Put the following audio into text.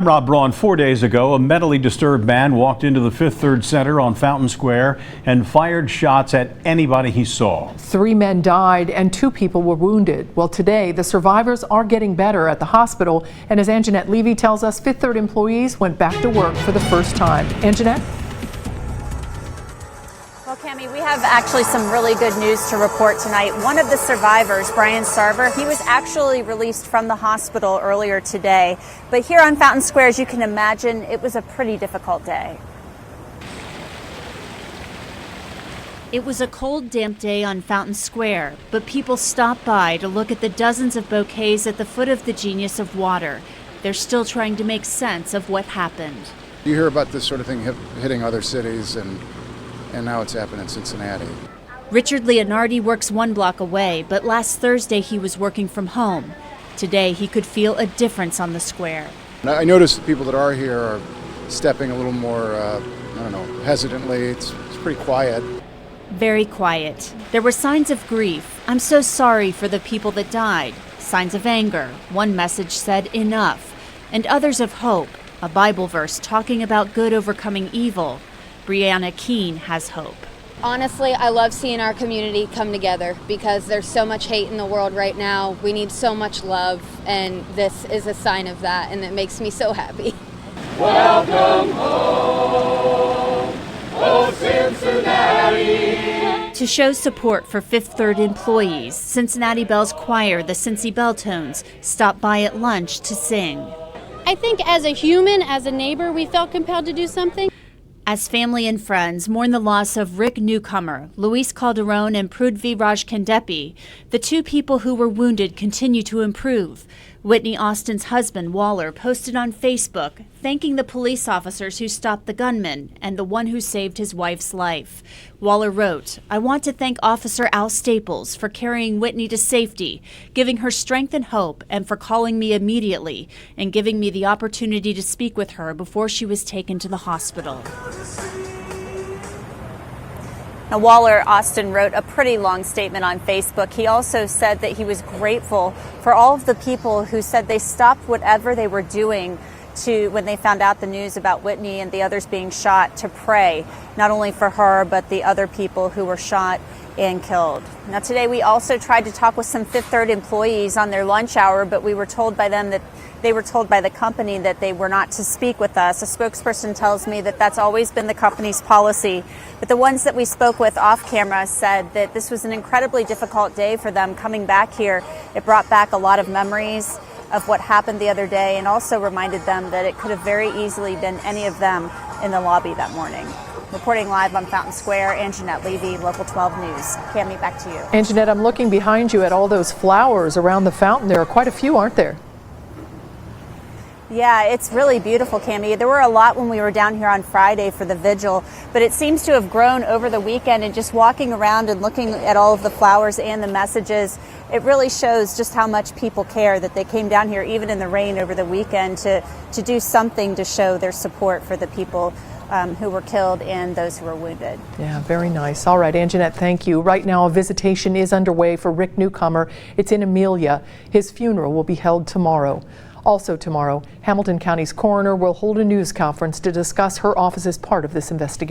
Rob Braun, 4 days ago, a mentally disturbed man walked into the Fifth Third Center on Fountain Square and fired shots at anybody he saw. 3 men died and 2 people were wounded. Well, today, the survivors are getting better at the hospital. And as Anjanette Levy tells us, Fifth Third employees went back to work for the first time. Anjanette? Well, Cammie, we have actually some really good news to report tonight. One of the survivors, Brian Sarver, he was actually released from the hospital earlier today. But here on Fountain Square, as you can imagine, it was a pretty difficult day. It was a cold, damp day on Fountain Square, but people stopped by to look at the dozens of bouquets at the foot of the Genius of Water. They're still trying to make sense of what happened. You hear about this sort of thing hitting other cities, and now it's happened in Cincinnati. Richard Leonardi works 1 block away, but last Thursday he was working from home. Today he could feel a difference on the square. I noticed the people that are here are stepping a little more, hesitantly. It's pretty quiet. Very quiet. There were signs of grief. I'm so sorry for the people that died. Signs of anger. One message said, enough. And others of hope. A Bible verse talking about good overcoming evil. Brianna Keene has hope. Honestly, I love seeing our community come together because there's so much hate in the world right now. We need so much love, and this is a sign of that, and it makes me so happy. Welcome home, oh Cincinnati. To show support for Fifth Third employees, Cincinnati Bell's choir, the Cincy Belltones, stopped by at lunch to sing. I think as a human, as a neighbor, we felt compelled to do something. As family and friends mourn the loss of Rick Newcomer, Luis Calderon, and Prudvi Rajkandepi, the 2 people who were wounded continue to improve. Whitney Austin's husband, Waller, posted on Facebook thanking the police officers who stopped the gunman and the one who saved his wife's life. Waller wrote, "I want to thank Officer Al Staples for carrying Whitney to safety, giving her strength and hope, and for calling me immediately and giving me the opportunity to speak with her before she was taken to the hospital." Now, Waller Austin wrote a pretty long statement on Facebook. He also said that he was grateful for all of the people who said they stopped whatever they were doing when they found out the news about Whitney and the others being shot, to pray, not only for her, but the other people who were shot and killed. Now, today we also tried to talk with some Fifth Third employees on their lunch hour, but we were told by them that they were told by the company that they were not to speak with us. A spokesperson tells me that that's always been the company's policy. But the ones that we spoke with off camera said that this was an incredibly difficult day for them coming back here. It brought back a lot of memories of what happened the other day, and also reminded them that it could have very easily been any of them in the lobby that morning. Reporting live on Fountain Square, Anjanette Levy, Local 12 News. Cammie, back to you. Anjanette, I'm looking behind you at all those flowers around the fountain. There are quite a few, aren't there? Yeah, it's really beautiful, Cammie. There were a lot when we were down here on Friday for the vigil, but it seems to have grown over the weekend, and just walking around and looking at all of the flowers and the messages, it really shows just how much people care that they came down here even in the rain over the weekend to do something to show their support for the people who were killed and those who were wounded. Yeah, very nice. All right, Anjanette, thank you. Right now, a visitation is underway for Rick Newcomer. It's in Amelia. His funeral will be held tomorrow. Also tomorrow, Hamilton County's coroner will hold a news conference to discuss her office's part of this investigation.